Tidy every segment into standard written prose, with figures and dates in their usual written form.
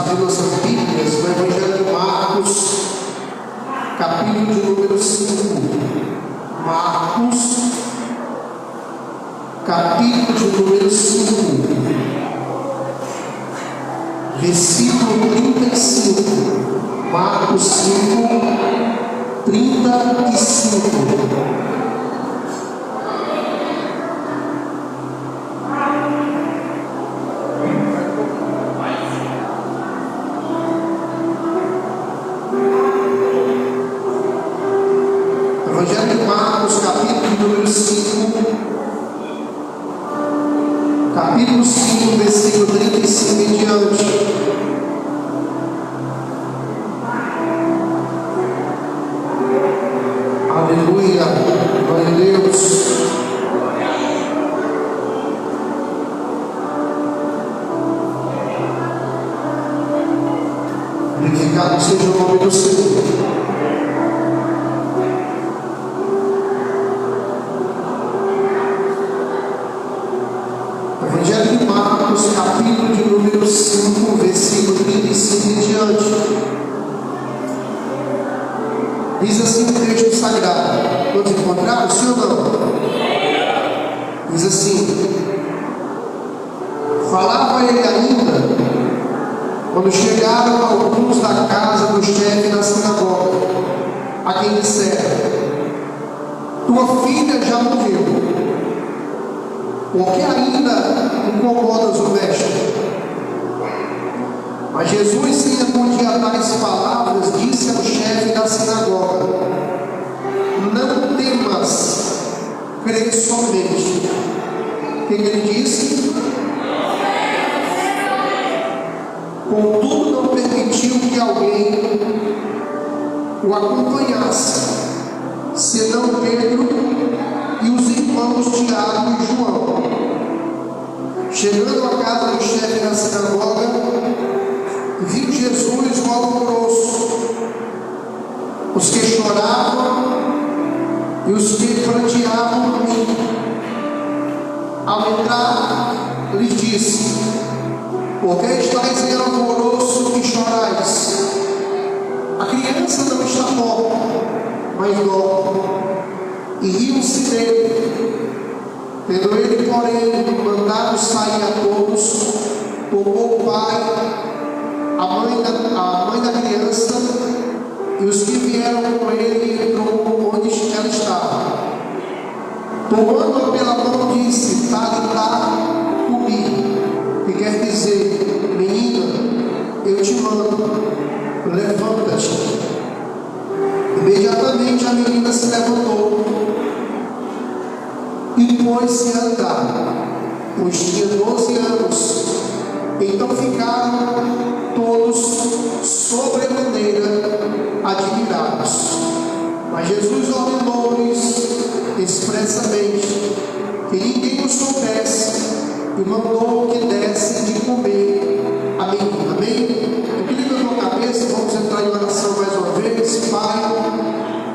abrir nossas Bíblias no Evangelho de Marcos, capítulo de número 5. Marcos, capítulo de número 5, versículo 35. Marcos 5, 35. Evangelho de Marcos, capítulo número 5, capítulo 5, versículo 35 em diante. Aleluia, glória a Deus. Glorificado seja o nome do Senhor. Evangelho de Marcos, capítulo de número 5, versículo 35 em diante. Diz assim o texto sagrado. Todos encontraram? Sim ou não? Diz assim: falava ele ainda, quando chegaram alguns da casa do chefe da sinagoga, a quem disseram: tua filha já morreu, porque ainda incomodas o mestre? Mas Jesus, sem acudir tais palavras, disse ao chefe da sinagoga: não temas, crê somente. O que ele disse? Contudo, não permitiu que alguém o acompanhasse, senão Pedro e os irmãos Tiago e João. Chegando à casa do chefe da sinagoga, viu Jesus o alvoroço, os que choravam e os que pranteavam por mim. Ao entrar, lhes disse: por que estáis em alvoroço e chorais? A criança não está morta, mas dorme. E riam-se dele. Tendo ele, porém, mandado sair a todos, tomou o pai, a mãe da criança e os que vieram com ele, e entrou onde ela estava. Tomando-a pela mão, disse: Talitá cumi, que quer dizer: menina, eu te mando, levanta-te. Imediatamente a menina se levantou e pôs-se a andar, pois tinha 12 anos. Então ficaram todos sobremaneira admirados. Mas Jesus ordenou-lhes expressamente que ninguém o soubesse, e mandou que desse de comer a menina. Amém? Inclina a tua cabeça, vamos entrar em oração mais uma vez. Pai,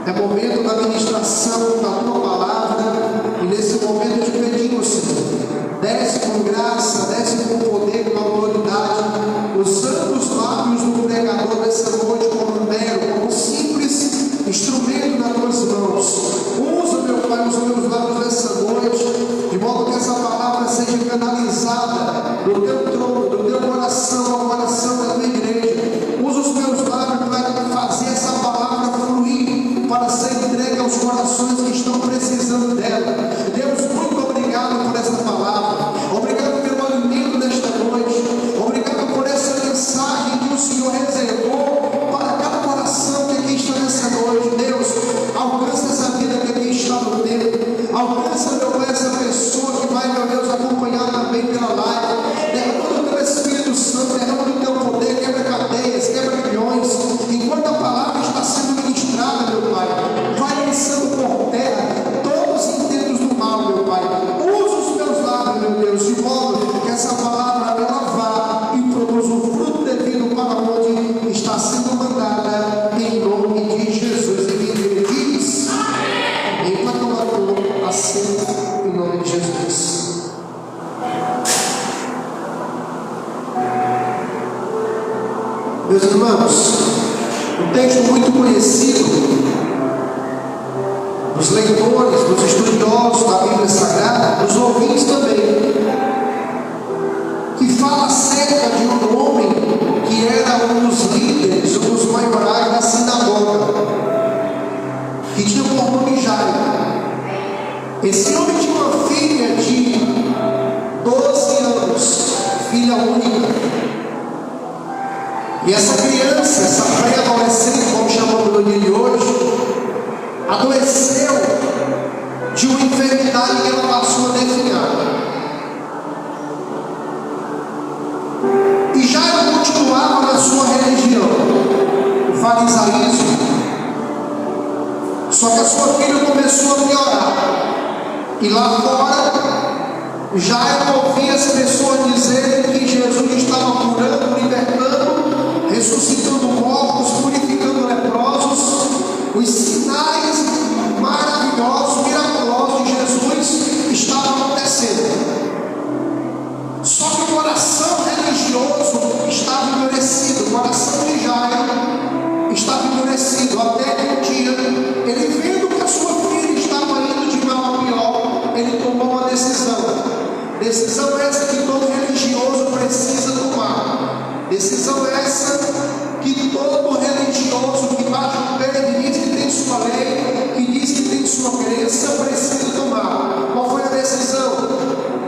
é momento da ministração da tua palavra, e nesse momento eu te pedimos, Senhor, desce com graça, desce com poder, com autoridade, o Meus irmãos, um texto muito conhecido dos leitores, dos estudiosos da Bíblia Sagrada, dos ouvintes também, que fala acerca de um homem que era um dos líderes, um dos maiorais da sinagoga, que tinha por nome Jairo. Esse homem tinha uma filha de 12 anos, filha única. E essa criança, essa pré-adolescente, como chamamos no dia de hoje, adoeceu de uma enfermidade que ela passou a definhar. E Jairo continuava na sua religião, o farisaísmo. Só que a sua filha começou a piorar. E lá fora, Jairo ouvia as pessoas dizerem que Jesus estava curando, libertando, ressuscitando mortos, purificando leprosos. Os sinais maravilhosos, miraculosos de Jesus estavam acontecendo. Só que o coração religioso estava endurecido. O coração de Jairo estava endurecido. Até que um dia, ele vendo que a sua filha estava indo de mal a pior, ele tomou uma decisão. Decisão essa que todo religioso precisa tomar. Decisão essa que todo religioso que bate o pé e diz que tem sua lei, que diz que tem sua crença, precisa tomar. Qual foi a decisão?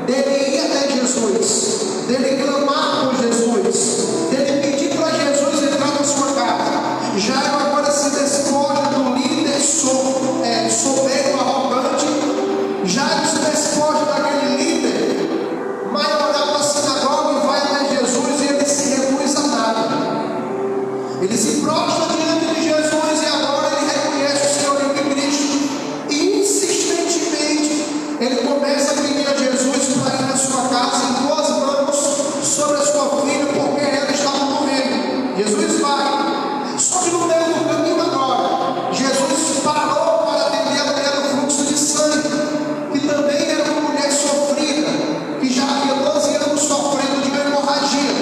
Dele ir até Jesus, dele clamar por Jesus, dele pedir para Jesus entrar na sua casa. Jairo agora se despoja do líder soberbo, arrogante. Jairo se despoja daquele líder maioral da sinagoga e vai até Jesus, e ele se recusa a nada. Ele se prostra diante de Jesus e agora ele reconhece o Senhor em Cristo. E insistentemente ele começa a pedir a Jesus para ir na sua casa, em duas mãos sobre a sua filha, porque ela estava morrendo. Jesus vai. Só que no meio do caminho agora, Jesus parou para atender a mulher do fluxo de sangue, que também era uma mulher sofrida, que já havia 12 anos sofrendo de uma hemorragia.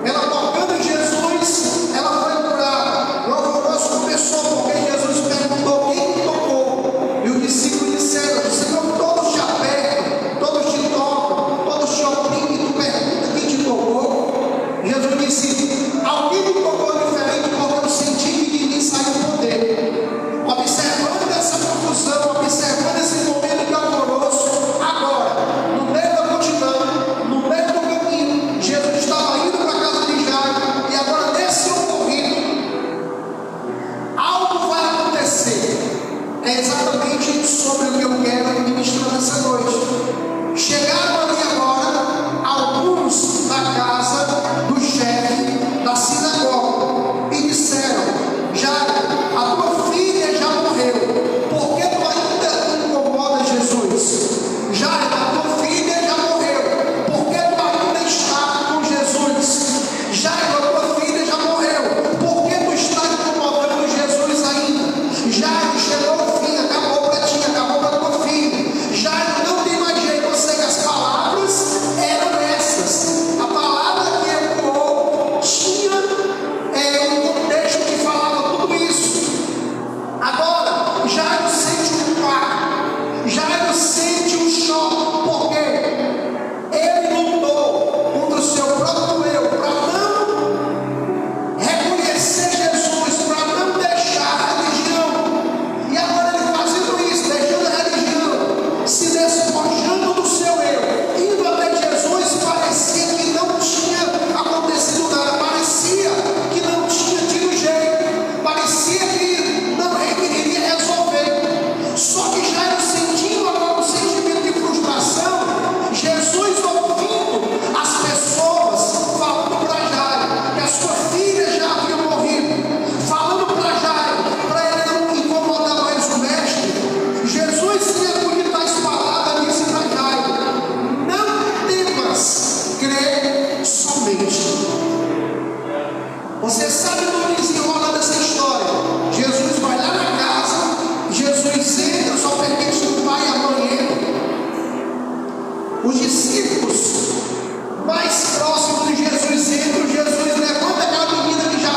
Ela tocando em Jesus, ela foi curada. O alvoroço começou porque Jesus perguntou quem tocou. E os discípulos disseram: Senhor, todos te apertam, todos te tocam, todos te oprimem, e tu pergunta quem te tocou. Jesus disse: alguém me tocou diferente, porque eu senti que de mim saiu o poder. Observando essa confusão, observando esse momento de alvoroço, agora, no meio da multidão, no meio do caminho, Jesus estava indo para a casa de Jairo, e agora nesse ocorrido, algo vai acontecer. É exatamente sobre o que eu quero ministrar nessa noite. Chegaram ali agora alguns da casa do chefe da sinagoga e disseram: Jairo, a tua filha já morreu, por que tu ainda incomoda Jesus? Jairo, a tua filha já morreu, por que tu ainda está com Jesus? Jairo, a tua filha já morreu, por que tu está incomodando Jesus ainda? Jairo, chegou o fim, acabou para ti, acabou para tua filha. Jairo, não tem mais jeito. Eu sei que as palavras eram essas. A palavra que ecoou tinha um contexto que falava tudo isso. Agora, Jairo sente um impacto, Jairo sente um choque, porque ele lutou contra o seu próprio eu para não reconhecer Jesus, para não deixar a religião. E agora ele fazendo isso, deixando a religião, se despojando do seu eu, indo até Jesus, parecia que não tinha acontecido nada, parecia que não tinha tido jeito, parecia que não iria resolver. Só que Jairo sentindo agora um sentimento de frustração, Jesus ouvindo as pessoas falando para Jairo que a sua filha já havia morrido, falando para Jairo para ele não incomodar mais o mestre. Jesus, sem acudir tais palavras, disse para Jairo: não temas, crê somente. Você sabe do desenrolar dessa história. Jesus vai lá na casa, Jesus entra, só permite que o pai e a mãe entrem. Os discípulos mais próximos de Jesus entram, Jesus levanta aquela menina que já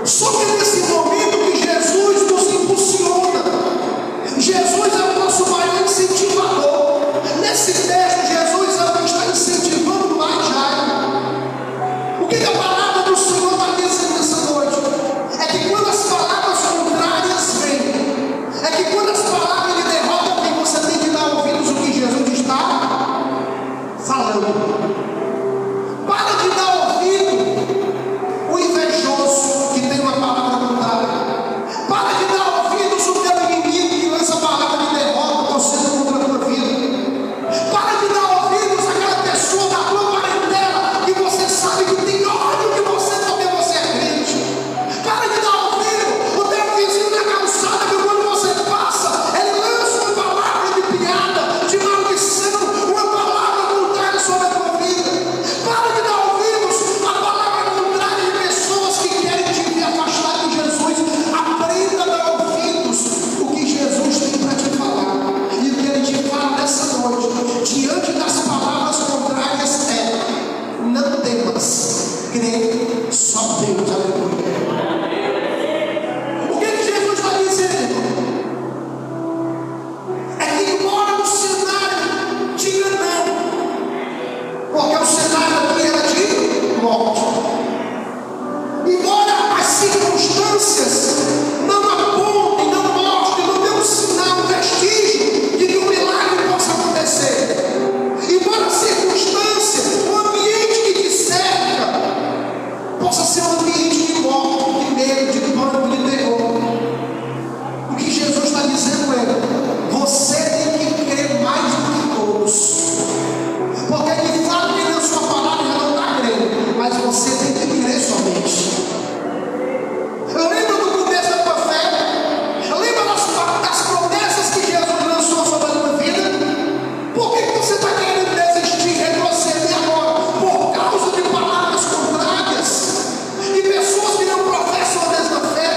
Só que é nesse momento que Jesus nos impulsiona. Jesus é o nosso maior incentivador. Nesse texto, Jesus está incentivando lá Jairo. O que a palavra do Senhor está dizendo nessa noite? É que quando as palavras contrárias vêm, é que quando as palavras de derrota vêm, você tem que dar ouvidos ao que Jesus está falando. Para de dar ouvido o invejoso que tem uma palavra contrária. Para de dar ouvidos ao teu inimigo que lança a palavra de derrota, torcendo contra a tua vida. Para de dar ouvidos àquela pessoa da tua parentela que você sabe que tem ódio de você porque você é crente. Para de dar ouvido o teu vizinho na calçada que quando você passa, ele lança uma palavra de piada, de maldição, uma palavra contrária sobre a tua vida. Para de dar ouvidos a palavra contrária de pessoas que querem te ver afastado de Jesus. Aprenda a dar ouvidos o que Jesus tem para te falar. E o que ele te fala nessa noite, diante das palavras contrárias, é: não temas, crê só Deus. Aleluia. O que Jesus está dizendo? É que embora o cenário diga não, porque o cenário aqui era de morte, embora as circunstâncias não apontem, não mostrem, não dê um sinal, um vestígio de que um milagre possa acontecer, embora a circunstância, o ambiente que te cerca possa ser um ambiente de morte, de medo, de pânico, de terror, o que Jesus está dizendo é: você tem que crer mais do que todos. Porque de fato que na sua palavra já não está crendo, mas você tem que crer somente. Lembra do começo da tua fé? Lembra das promessas que Jesus lançou sobre a tua vida? Por que você está querendo desistir, retroceder agora? Por causa de palavras contrárias, de pessoas que não professam a mesma fé,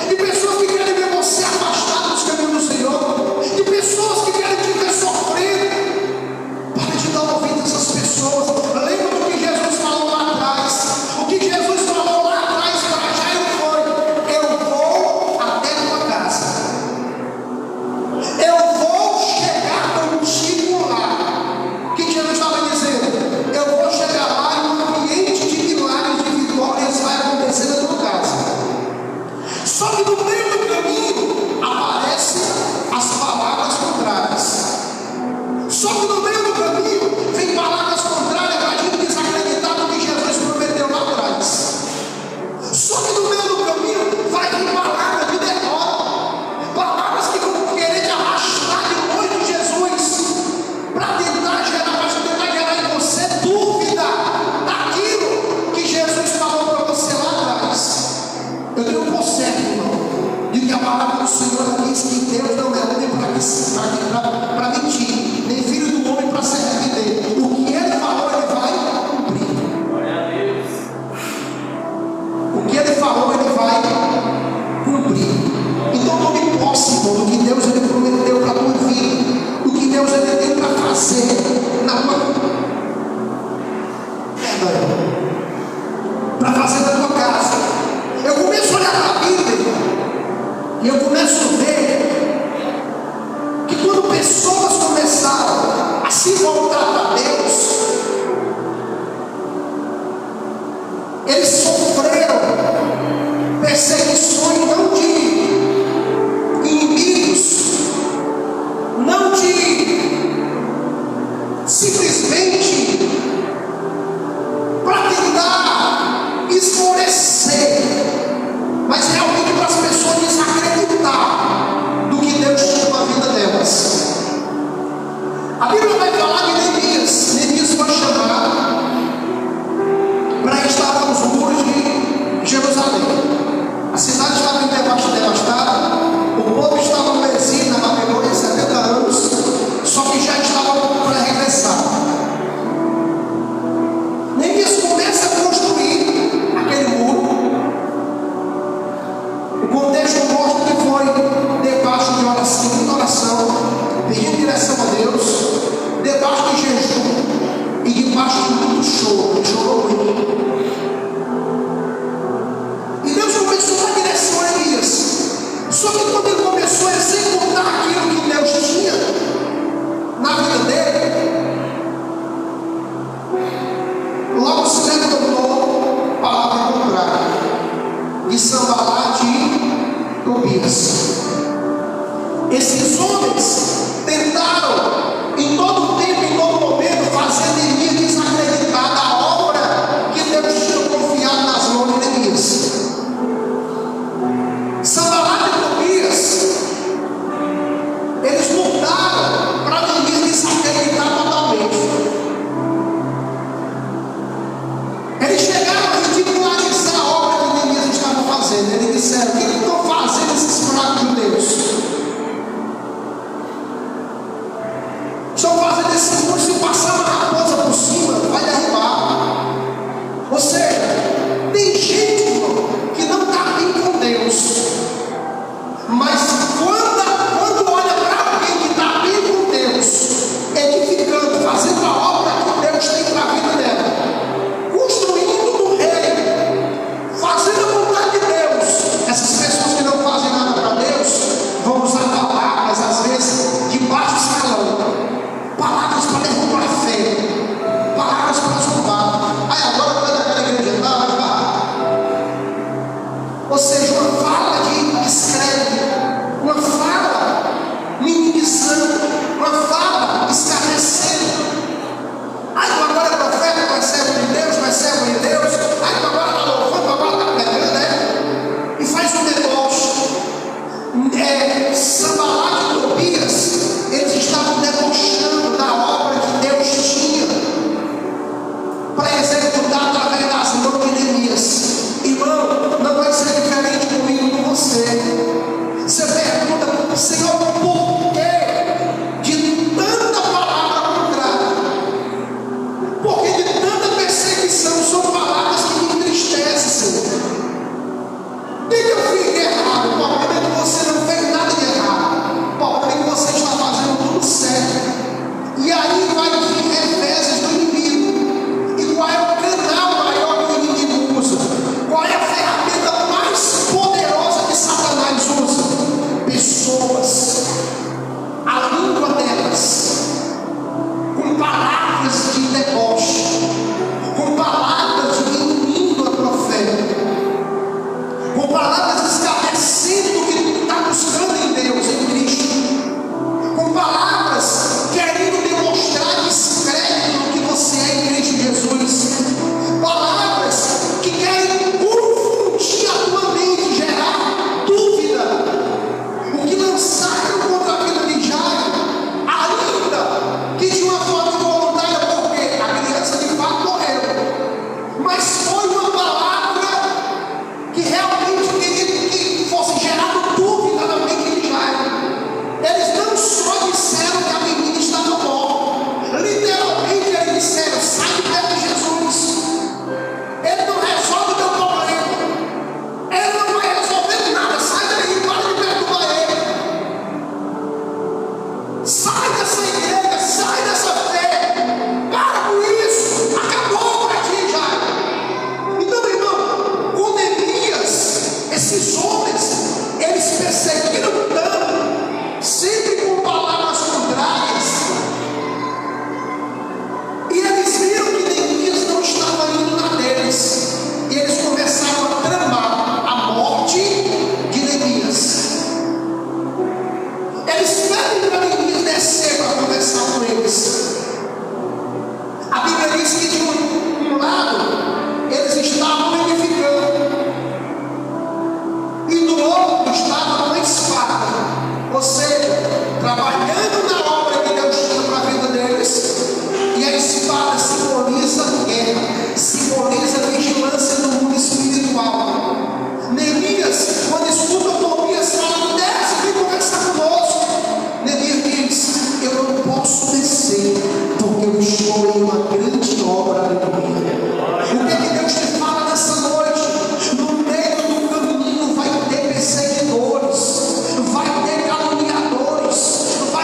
de pessoas que querem ver você afastado dos caminhos do Senhor, de pessoas que querem te ver sofrendo. Para de dar ouvido a essas pessoas. Lembra do que Jesus falou lá atrás? O que Jesus falou lá atrás para Jairo foi: eu vou até a tua casa, eu vou chegar contigo lá. O que Jesus estava dizendo? Eu vou chegar lá e um ambiente de milagres, de vitórias vai acontecer na tua casa. Só que no meio do caminho aparecem as palavras contrárias. Só que no meio do caminho vem palavras contrárias para a gente desacreditar do que Jesus prometeu lá atrás. Só que no meio do caminho vai vir palavras de derrota, palavras que vão querer te arrastar de longe de Jesus, para tentar gerar em você dúvida daquilo que Jesus falou para você lá atrás. Eu tenho um conselho, irmão, de que a palavra do Senhor diz que Deus não é homem para mentir, nem filho do homem para se arrepender. O que ele falou, ele vai cumprir. O que ele falou, ele vai cumprir. Então tome posse, irmão, do que Deus ele prometeu para a tua vida, do que Deus ele tem para fazer na tua vida, para fazer na tua casa. Eu começo a olhar para a Bíblia e eu começo a ver que quando pessoas começaram a se voltar para Deus, eles sofreram perseguições não de inimigos, não de simplesmente para tentar esmorecer, mas realmente para as pessoas desacreditar do que Deus tinha na vida delas. A Bíblia vai falar de Neemias. Neemias foi chamado para estar nos muros de Jerusalém. A cidade estava devastada, o povo estava no exílio na Babilônia 70 anos, só que já estava para regressar. Neemias começa a construir aquele muro. O contexto mostra que foi debaixo de oração, muita oração, pedindo direção a Deus, debaixo de jejum e debaixo de muito choro. Ele chorou muito. E Deus começou Tobias. Esses homens tentaram, em todo tempo, em todo momento, fazer Neemias desacreditar da obra que Deus tinha confiado nas mãos de Neemias. Sanbalate e Tobias, eles lutaram para Neemias desacreditar totalmente. Eles chegaram a ridicularizar a obra que Neemias estava fazendo. Eles disseram: o que estão fazendo esses fracos judeus? Estão fazendo esses muros, se passar uma raposa por cima, vai derrubar. Ou seja, tem gente, irmão, que não está bem com Deus. Mas quando olha para alguém que está bem com Deus, edificando, fazendo a obra que Deus tem para a vida dela, construindo no reino, fazendo a vontade de Deus, essas pessoas que não fazem nada para Deus vão usar palavras, às vezes, de baixo escalão, palavras para derrubar a fé, palavras para zombar. Aí agora vai daquela igreja, vai barrar. Ou seja, uma fala de descrédito, uma fala minimizando, uma fala escarnecendo. Aí agora é profeta, tu é servo de Deus, tu é servo de Deus. Aí tu agora está louvando, tu agora está pregando, né? E faz um deboche. Sanbalate e Tobias, eles estavam debochando da obra que Deus tinha para executar através das mãos de Neemias. Irmão, não vai ser diferente comigo e com você. Você pergunta: Senhor, por que de tanta palavra contrária? Por que de tanta perseguição? São palavras que me entristecem, Senhor. O que eu fiz de errado? O problema é que você não fez nada de errado. O problema é que você está fazendo tudo certo. E aí vai vir reveses do inimigo. E qual é o canal maior que o inimigo usa? Qual é a ferramenta mais poderosa que Satanás usa? Pessoas, a língua delas, com palavras de deboche, com palavras diminuindo a profeta, com palavras escarnecendo o que está buscando em Deus, em Cristo, com palavras querendo demonstrar descrédito no que você é em Cristo Jesus, palavras que querem confundir a tua mente, gerar dúvida. O que lançaram contra a vida de Jairo, ainda que de uma forma involuntária, porque a criança de fato morreu, mas foi uma palavra que realmente queria que fosse gerado dúvida na mente de Jairo. Eles não só disseram que a menina estava morta, literalmente eles disseram: sai de perto de Jesus. Ele não resolve o teu problema, ele não vai resolver nada, sai daí, para de perturbar ele. Sai dessa igreja, sai dessa fé, para com isso, acabou para ti, Jairo. Então, irmão, com Neemias, esses homens, eles perseguiram tanto, sempre com palavras contrárias, e eles viram que Neemias não estava indo na deles, e eles começaram a tramar a morte de Neemias. Eles pedem para Neemias descer para conversar com eles. A Bíblia diz que de um lado eles estavam edificando, e do outro estavam uma espada, ou seja, trabalhando na obra que Deus tinha para a vida deles. E a espada simboliza guerra, simboliza vigilância no mundo espiritual. Neemias, quando escuta Tobias falando: desce, vem conversar conosco, Neemias diz: eu não posso descer, porque eu estou em uma grande obra, aleluia. O que é que Deus te fala nessa noite? No meio do caminho vai ter perseguidores, vai ter caluniadores, vai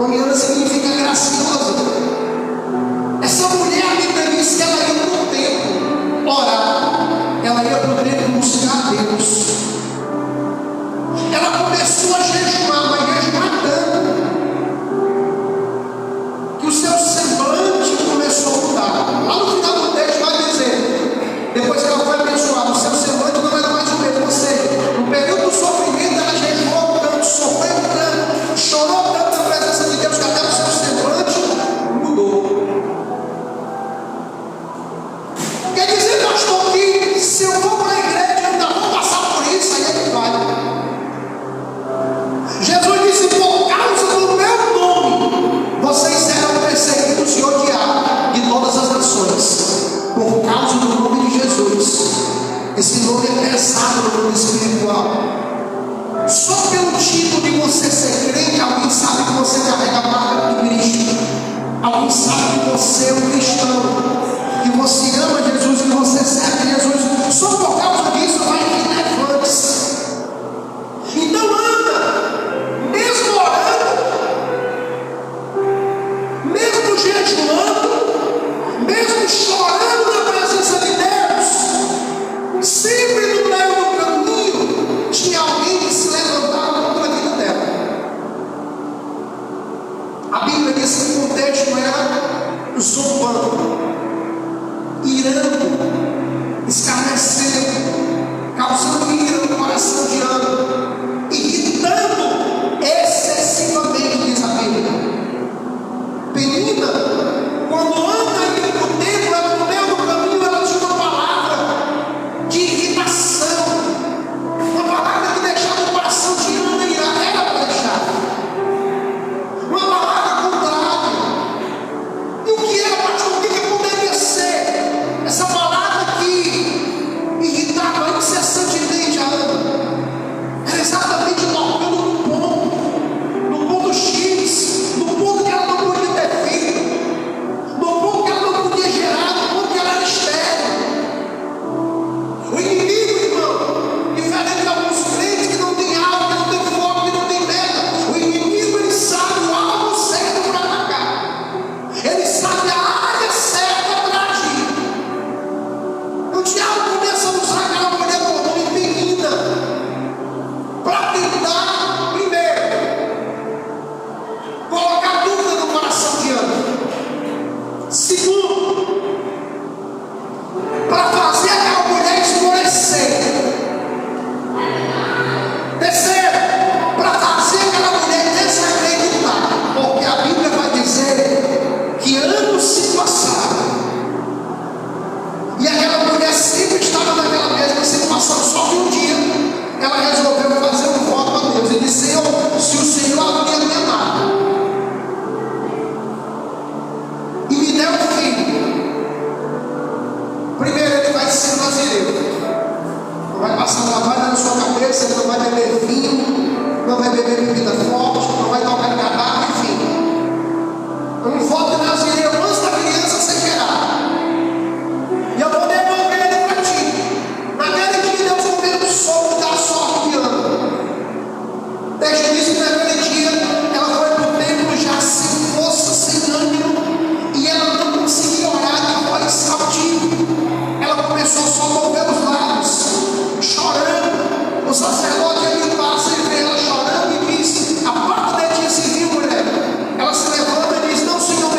Moniana significa graciosa. Essa mulher, a Bíblia diz que ela ia para o templo orar, ela ia para o templo buscar Deus. Ela começou a jejuar, mas jejuar tanto que o seu semblante começou a mudar. Lá no final do texto vai dizer, depois que ela foi abençoada, o seu semblante não era mais o mesmo. Ou seja, no período do sofrimento ela jejuou tanto, sofreu tanto, chorou tanto na presença de Deus, que até o seu semblante mudou. Quer dizer, pastor, que se eu vou para a igreja eu ainda vou passar por isso, aí é que vai. Jesus disse, por causa do meu nome, vocês serão perseguidos e odiados de todas as nações. Por causa do nome de Jesus. Esse nome é pesado no mundo espiritual. Só pelo título de você ser crente, alguém sabe que você carrega a marca de Cristo. Alguém sabe que você é um cristão, que você ama Jesus, que você serve Jesus. Só por causa disso vai vir levantes. Então anda, mesmo orando, mesmo jejuando, mesmo chorando na presença de Deus, sempre no meio do caminho tinha alguém que se levantava contra a vida dela. A Bíblia diz que o contexto era zombando, irando, escarnecendo, causando ira no coração de Ana, irritando excessivamente, diz a Bíblia. Penina, quando Ana ia para o templo, ela no meio do caminho, ela tinha uma palavra de irritação, uma palavra que deixava o coração de Ana irar, era para deixar, uma palavra contrária. E o que era, pastor? O que poderia ser essa palavra que irritava incessantemente a Ana? Era exatamente tocando no ponto X, no ponto que ela não podia ter filho, no ponto que ela não podia gerar, no ponto que ela era estéril. O inimigo, irmão, diferente de alguns crentes que não tem alvo, que não tem foco, que não tem meta, o inimigo, ele sabe o alvo certo para atacar, ele sabe a área certa para agir. O diabo começa a usar aquela mulher por nome Penina para tentar, primeiro, colocar dúvida no coração de Ana. Segundo, para fazer aquela mulher esmorecer. Terceiro, para fazer aquela mulher desacreditar. Porque a Bíblia vai dizer que anos se passaram e aquela mulher sempre estava naquela mesma situação. Só que um dia ela resolveu fazer um voto a Deus e disse: Senhor, se o Senhor havia me amado e me der um filho, primeiro ele vai ser nazireu, não vai passar navalha na sua cabeça, ele não vai beber vinho, não vai beber bebida forte, não vai tocar em catarro, enfim. Um voto de nazireu antes da criança ser gerada. E eu vou devolver ele para ti. Naquele dia Deus comeu o sopro da sorte de Ana. O texto diz que naquele dia ela foi para o templo já sem força, sem ânimo, e ela não conseguia orar de voz altiva. Ela começou só a mover os lábios, chorando. O sacerdote ali passa e vê ela chorando e diz: aparta de ti esse rio, mulher. Ela se levanta e diz: não, Senhor,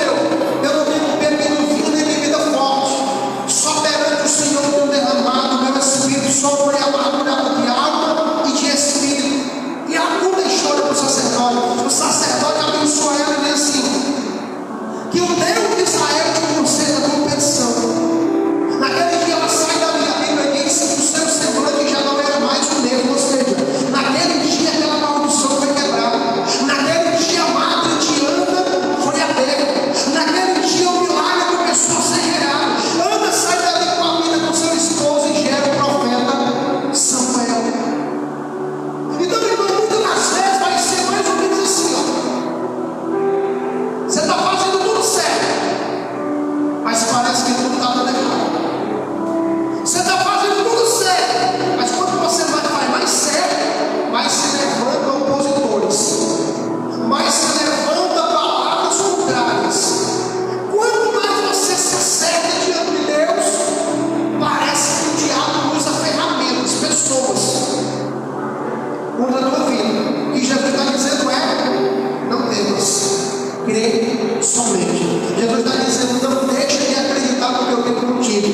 crê somente. Jesus está dizendo: não deixa de acreditar no que eu tenho contigo,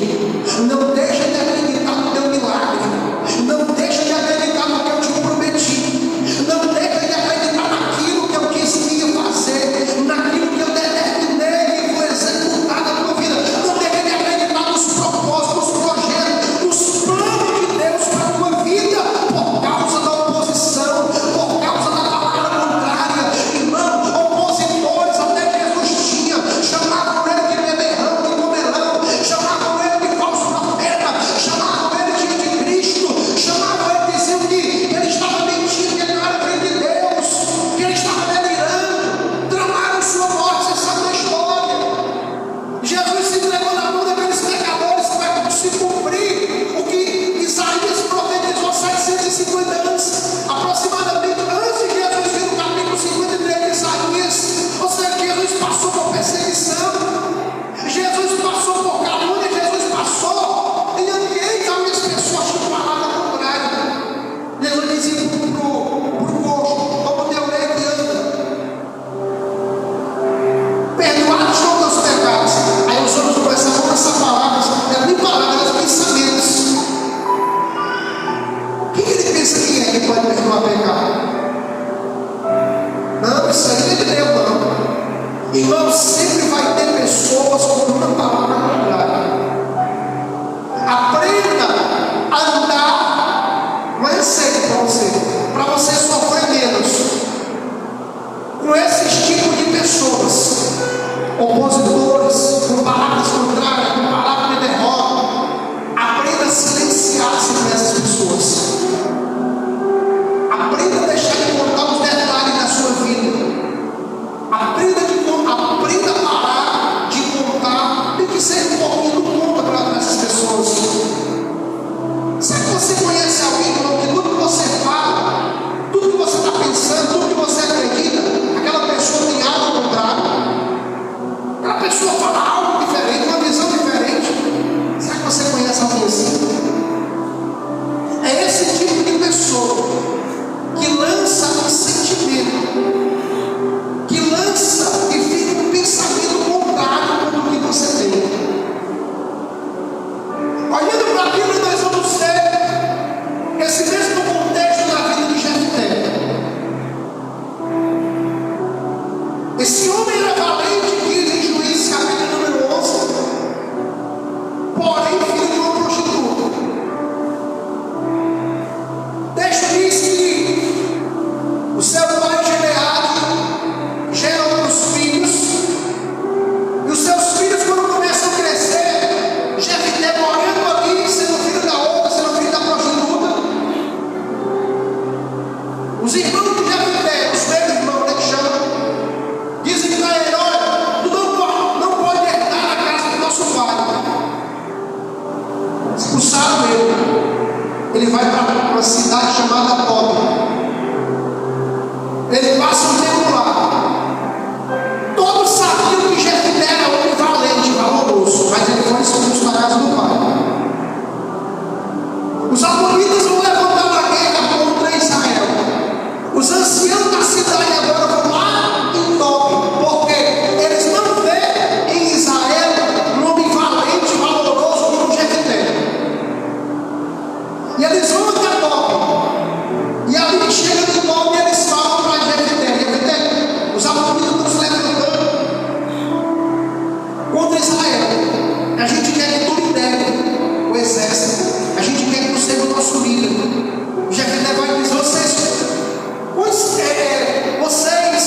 não deixa de acreditar no teu milagre, não deixa de acreditar no que eu te prometi, não deixa de acreditar naquilo que eu disse que ia fazer, naquilo que eu determinei e vou executar na tua vida. Não deixa de acreditar nos propósitos, nos projetos, nos planos de Deus para a tua vida, por causa da oposição, por causa da palavra contrária. Irmão, opositores até Jesus tinha, chamavam ele de beberrão, de comelão, chamavam ele de falso profeta, chamavam ele de anticristo, chamavam ele dizendo que ele estava mentindo, que ele não era filho de Deus, que ele estava delirando, tramaram sua morte. Você sabe da história. Jesus se entregou na mão daqueles pecadores para se cumprir o que Isaías profetizou 750 anos, aproximadamente antes de Jesus vir no capítulo 53 de Isaías. Ou seja, Jesus passou por perseguição, Jesus passou por calúnia, Jesus passou em ambiente onde as pessoas tinham palavra contrária. Jesus dizia para o coxo: toma teu leite e anda, perdoados são os teus pecados. Aí os outros começaram com essa palavra, não eram nem palavras, eram pensamentos. Quem ele pensa que é que pode perdoar pecado? Não, isso aí não é de Deus, não. Irmão, sempre vai ter pessoas com uma palavra contrária. Aprenda a andar, não é receita para você sofrer menos com esses tipos de pessoas, opositores, com palavras contrárias, com palavras de derrota. Aprenda a silenciar-se com essas pessoas. Aprenda a deixar de contar os detalhes da sua vida. Aprenda a parar de contar, tem que ser um pouquinho do conta para essas pessoas. Será que você conhece alguém, irmão, que tudo que você fala, tudo que você está pensando, tudo que você acredita, aquela pessoa tem algo contrário? Aquela pessoa fala algo diferente, uma visão diferente. Será que você conhece alguém assim? É esse tipo de pessoa que lança um sentimento, que lança e fica um pensamento contrário com o que você tem. Olhando para a Bíblia, nós vamos ver esse mesmo contexto da vida de Jefté. Esse homem era valente, diz em Juízes capítulo número 11, porém filho de uma prostituta. O texto diz que o seu pai Gileade gera outros filhos, e os seus filhos, quando começam a crescer, Jefté morando ali, sendo filho da outra, sendo filho da prostituta. Os irmãos de Jefté, os meus irmãos, né, que chamam, dizem para ele: olha, tu não pode herdar na casa do nosso pai. Expulsaram ele. Ele vai para uma cidade chamada Tob. Ele passa um tempo lá. Todos sabiam que Jefté era um homem valente, valoroso, mas ele foi expulso da casa do pai. Os amonitas vão levantar uma guerra contra Israel. Os anciãos da cidade agora vão lá em Tob, porque eles não veem em Israel um homem valente, valoroso como Jefté. E eles vão até Tob. E ali chega de Tob e eles falam para Jefté: os amonitas estão se levantando contra Israel. A gente quer que tu lidere o exército. A gente quer que tu seja o nosso líder. Jefté vai dizer: vocês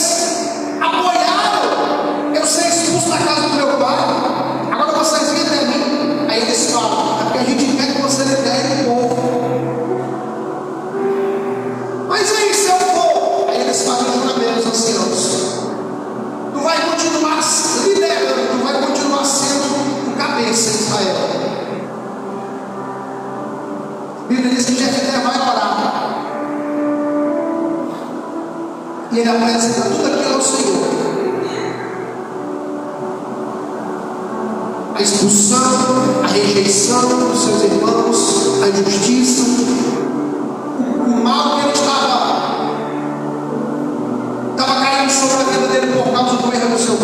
apoiaram eu ser expulso da casa do meu pai, agora vocês vêm até mim. Aí eles falam: é porque a gente quer que você lidere o povo. Mas aí, se eu for, aí eles fazem juramento aos anciãos: tu vai continuar liderando, tu vai continuar sendo o cabeça em Israel. A Bíblia diz que Jefté vai orar, e ele apresenta tudo aquilo ao Senhor: a expulsão, a rejeição dos seus irmãos, a injustiça, o mal que ele estava caindo sobre a vida dele por causa do erro do seu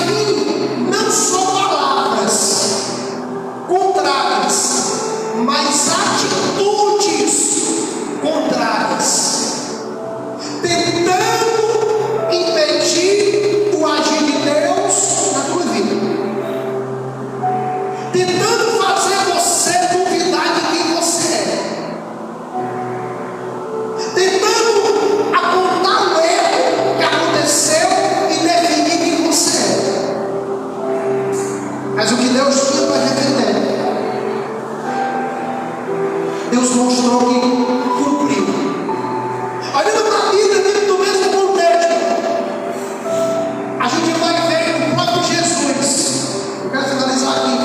vir não só palavras contrárias, mas atitudes contrárias, tentando impedir o agir de Deus na tua vida, tentando fazer você duvidar de quem você é, tentando apontar o erro que aconteceu e definir quem você é. Mas o que Deus tinha para repreender, Deus mostrou que cumpriu. Olhando para a Bíblia dentro do mesmo contexto, a gente vai ver o próprio Jesus. Eu quero finalizar aqui.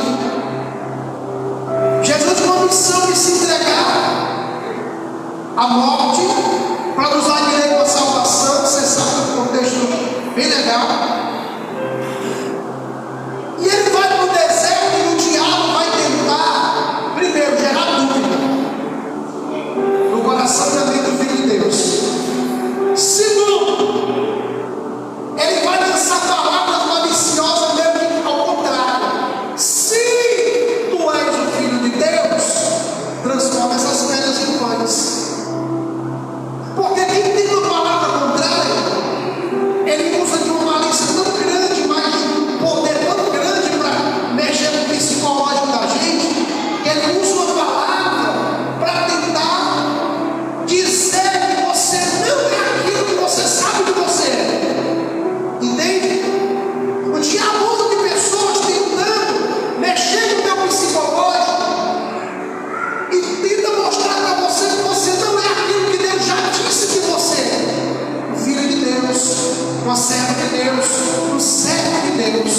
Jesus com a missão de se entregar à morte para nos dar direito à salvação. Você sabe do contexto bem legal. E ele vai para o deserto e o diabo vai tentar, primeiro, gerar dúvida no coração da vida do Filho de Deus. Segundo, ele vai lançar palavras maliciosas mesmo que ao contrário. Se tu és o Filho de Deus, transforma essas pedras em pães. Porque quem tem uma palavra contrária, ele usa de uma malícia tão grande, mas de um poder tão grande para mexer no psicológico da gente, que ele usa uma palavra para tentar dizer que você não é aquilo que você sabe que você é. Entende? O diabo usa de pessoas tentando mexer no teu psicológico e tenta mostrar para você que você não é aquilo que Deus já disse que você é. O Filho de Deus, uma serva de Deus, um servo de Deus.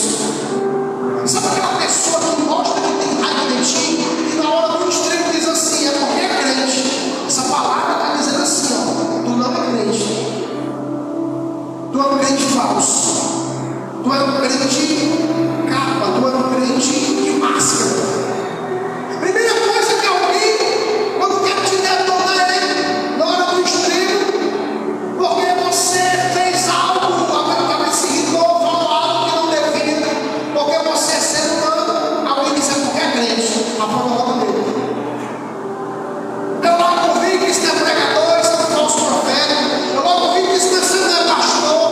Sabe aquela pessoa que mostra que tem raiva de ti e na hora do extremo diz assim, é porque é crente. Essa palavra está dizendo assim, ó, tu não é crente. Tu é um crente falso. Tu é um crente capa, tu é um crente de máscara. Primeira coisa que alguém, quando quer te detonar na hora do extremo, porque você fez algo, talvez se irritou, falou algo que não devia, porque você é ser humano, alguém diz porque é crente, aponta logo dele. Eu logo ouvi que isso não é pregador, isso é um falso profeta, eu logo ouvi que isso não é pastor,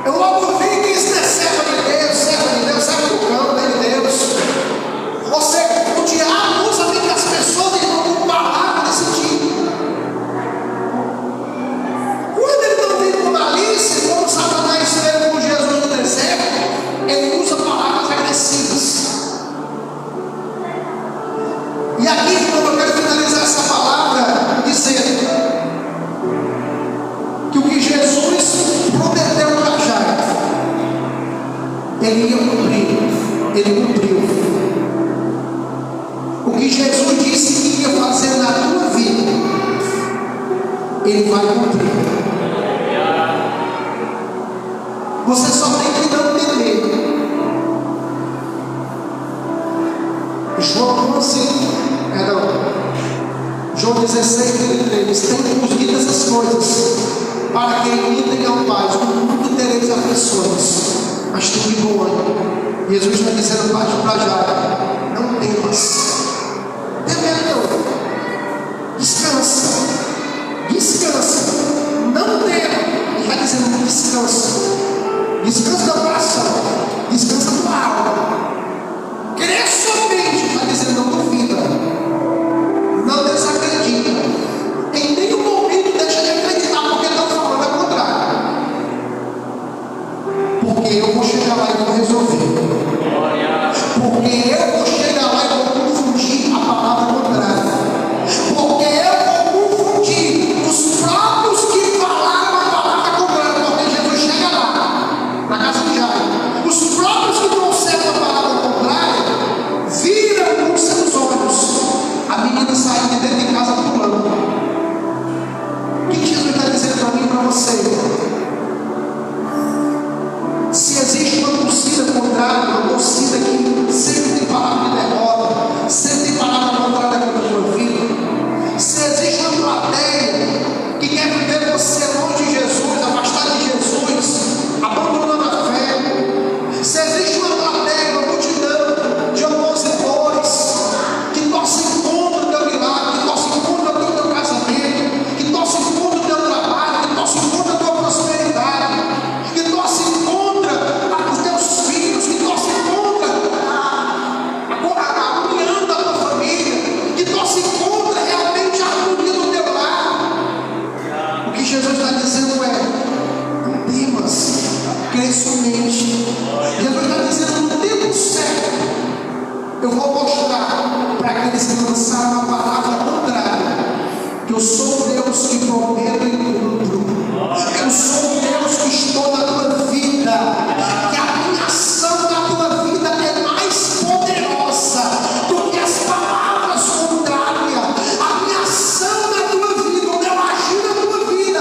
eu logo ouvi que isso não é servo de Deus, servo do campo de Deus. O diabo usa bem as pessoas e não palavra desse tipo. Quando ele não vem com malícia, como Satanás fez com Jesus no deserto, ele usa palavras agressivas. E aqui, então, eu quero finalizar essa palavra dizendo que o que Jesus prometeu para Jairo, ele ia cumprir, ele cumpriu. O que Jesus disse que ia fazer na tua vida, ele vai cumprir. Você só tem que não temer. João 16:33, tem dito essas coisas para que imitem ao Pai. No mundo tereis aflições, mas tu de bom ânimo. Jesus está dizendo para Jairo, não temas. Temendo, descansa, não tema. Ele está dizendo descansa do coração, descansa da alma, crê somente. Está dizendo não duvida, não desacredita, em nenhum momento deixa de acreditar, porque estão falando a contrário, porque eu vou chegar lá e vou resolver, porque eu vou chegar lá e vou confundir a palavra contrária, porque eu vou confundir os próprios que falaram a palavra contrária, porque Jesus chega lá, na casa de Jairo, os próprios que trouxeram a palavra contrária, viram com seus olhos a menina saindo de dentro de casa pulando. O que Jesus está dizendo para mim e para você? Se existe uma torcida contrária, uma torcida que sempre tem palavra de derrota, sempre tem palavra contrária contra o teu filho, se existe uma plateia que quer viver você longe de Jesus, afastado de Jesus, abandonando crê somente. Jesus está dizendo: no tempo certo, eu vou mostrar para aqueles que lançaram a palavra contrária que eu sou o Deus que prometo e cumpro. Eu sou o Deus que estou na tua vida, que a minha ação na tua vida é mais poderosa do que as palavras contrárias. A minha ação na tua vida, o meu agir na tua vida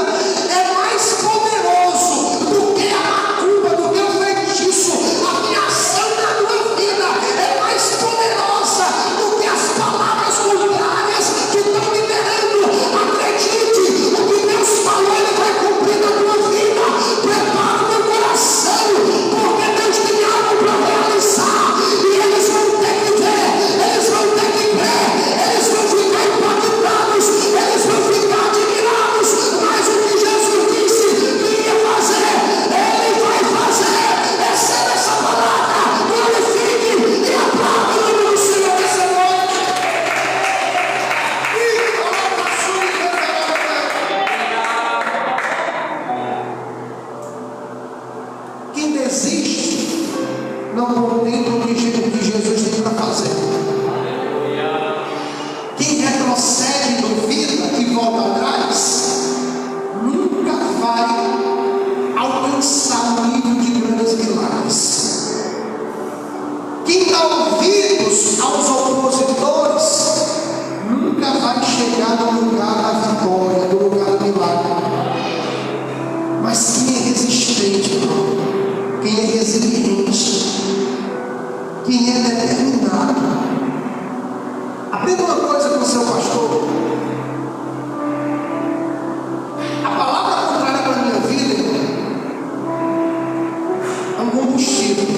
é mais poderoso do que a macumba, do que o feitiço. A minha ação na tua vida é mais poderosa do que as palavras contrárias que estão liberando. Acredite, o que Deus falou, Ele vai cumprir na tua vida. Prepara o teu coração, porque Deus tem algo para realizar, e eles vão ter que ver, eles vão ter que crer, eles vão ficar impactados, eles vão ficar admirados. Mas o que Jesus disse que ia fazer, Ele vai fazer. Receba essa palavra, glorifique e aplauda o nome do Senhor essa noite. Quem desiste não contempla o que Jesus tem para fazer. Quem retrocede, duvida e volta atrás nunca vai alcançar o nível de grandes milagres. Quem dá ouvidos aos opositores nunca vai chegar no lugar da vitória, no lugar do milagre. Mas quem é resistente, irmão, quem é resiliente, quem é determinado, aprenda uma coisa com o seu pastor. A palavra contrária para a minha vida é um combustível.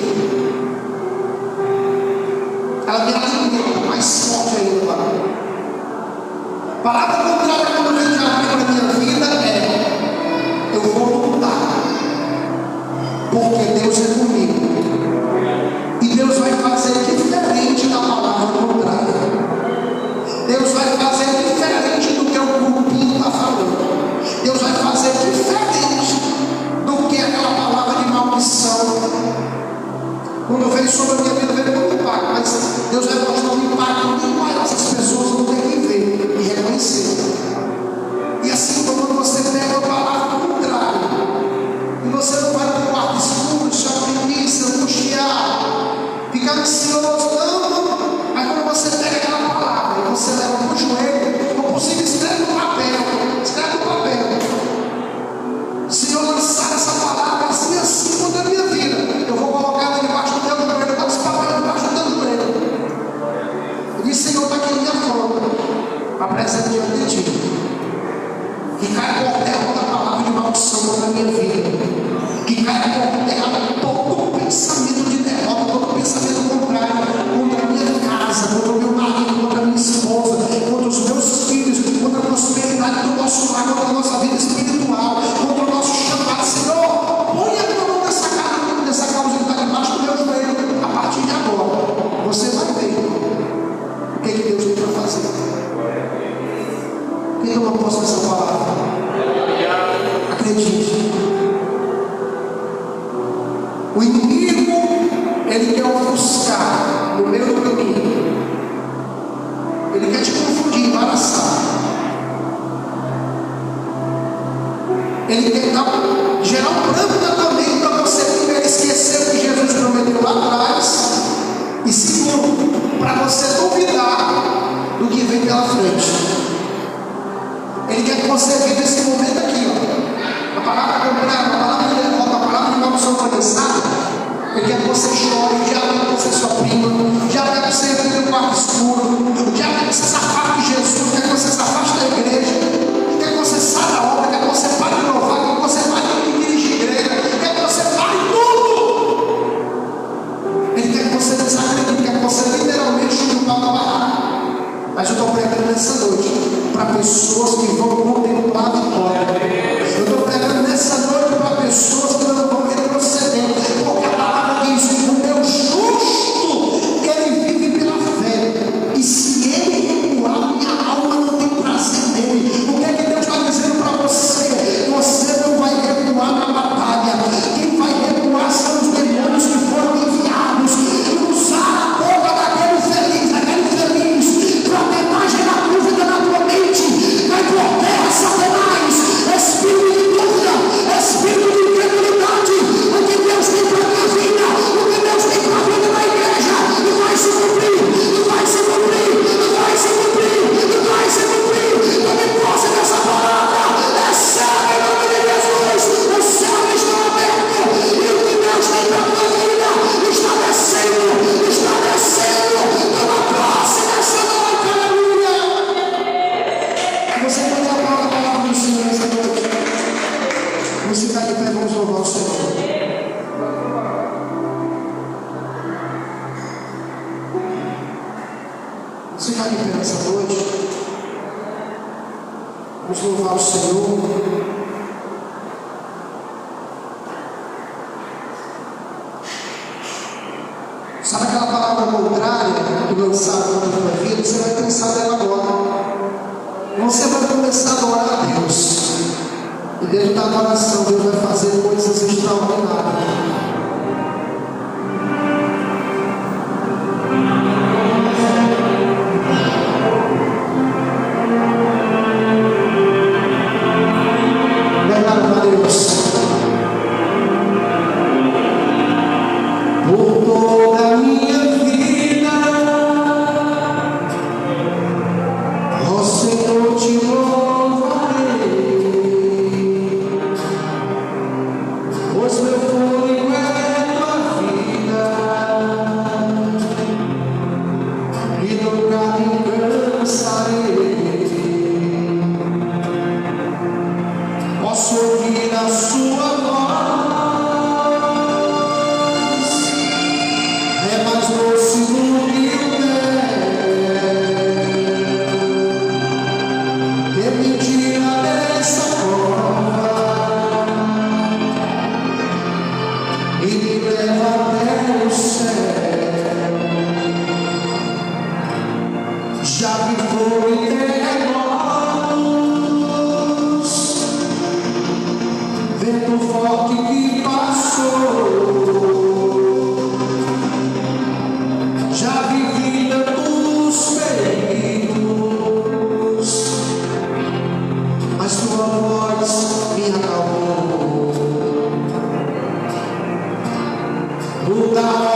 Ela me alimenta mais forte ainda. A palavra contrária quando vem para a minha vida é: eu vou lutar, porque Deus é comigo. E Deus vai fazer diferente da palavra contrária. Deus vai fazer diferente do que o grupinho está falando. Deus vai fazer diferente do que aquela palavra de maldição. Quando veio sobre a minha vida, veio muito impacto, mas Deus vai mostrar um impacto muito maior. Essas pessoas vão ter que ver e reconhecer. E assim, quando você pega a palavra contrária, e você não vai para o quarto escuro, se oprimir, se angustiar, ficar ansioso, não. Mas quando você pega aquela palavra e você leva no joelho, não possível, escreve no papel. Se eu lançar essa palavra assim contra a minha vida, eu vou colocar ela debaixo do teu joelho, eu boto esse papel debaixo do teu joelho. Eu disse: Senhor, está aqui a minha forma, apresenta diante de ti. Que caia por terra toda palavra de maldição contra a minha vida. Que caia por terra todo pensamento de derrota, todo pensamento contrário contra a minha casa, contra o meu marido, contra a minha esposa, contra os meus filhos, contra a prosperidade do nosso lar, contra a nossa vida espiritual, contra o nosso chamado. Senhor, põe a tua mão nessa causa que está debaixo do meu joelho. A partir de agora, você vai ver o que Deus tem para fazer. Quem toma posse dessa palavra? Acredite. O inimigo, ele quer ofuscar no meio do caminho. Ele quer te confundir, embaraçar. Ele quer gerar um plano na tua mente para você primeiro esquecer o que Jesus prometeu lá atrás, e segundo, para você duvidar do que vem pela frente. Ele quer que você viva esse momento aqui, ó. A palavra contrária, a palavra de derrota, a palavra de maldição foi lançada. Ele quer que você chore, o diabo quer que você se oprima, o diabo quer que você entre no quarto escuro, o diabo quer que você se afaste de Jesus, quer que você se afaste da igreja, quer que você saia da obra, quer que você pare de louvar, quer que você Vamos louvar o Senhor. Sabe aquela palavra contrária que lançaram na tua vida? Você vai pensar nela agora. Você vai começar a adorar a Deus. E dentro da adoração, Deus vai fazer coisas extraordinárias. Muda